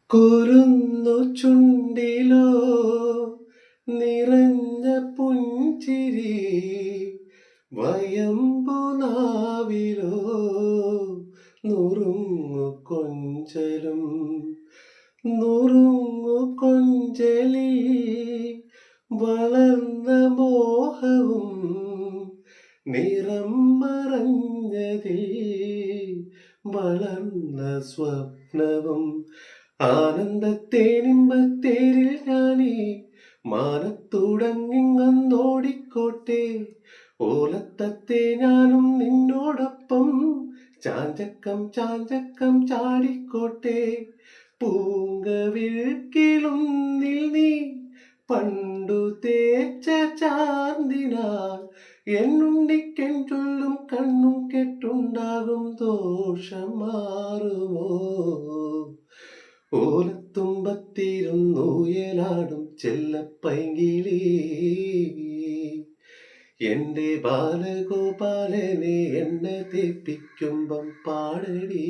കുരുന്നു ചുണ്ടിലോ നിറഞ്ഞ പുഞ്ചിരി, വയമ്പു നാവിലോ നുറുങ്ങു കൊഞ്ചലും. നുറുങ്ങു കൊഞ്ചലിൽ വളർന്ന മോഹവും നിറം മറഞ്ഞതിൽ വളർന്ന സ്വപ്നവും. ആനന്ദത്തേനിമ്പത്തേരിൽ ഞാനീ മാനത്തുടങ്ങിങ്ങോടിക്കോട്ടെ. ഓലത്തത്തെ ഞാനും നിന്നോടൊപ്പം ചാഞ്ചക്കം ചാഞ്ചക്കം ചാടിക്കോട്ടെ. പൂങ്കവിൾക്കിലുന്നിൽ നീ പണ്ടു തേച്ച ചാന്തിനാൽ എന്നുണ്ണിക്കൻ ചൊല്ലും കണ്ണും കെട്ടുണ്ടാകും ദോഷം മാറുമോ? ഓലത്തുമ്പത്തിരുന്നൂയലാടും ചെല്ലപ്പൈങ്കിളി, എന്റെ ബാലഗോപാലനെ എണ്ണ തേപ്പിക്കുമ്പം പാടടി.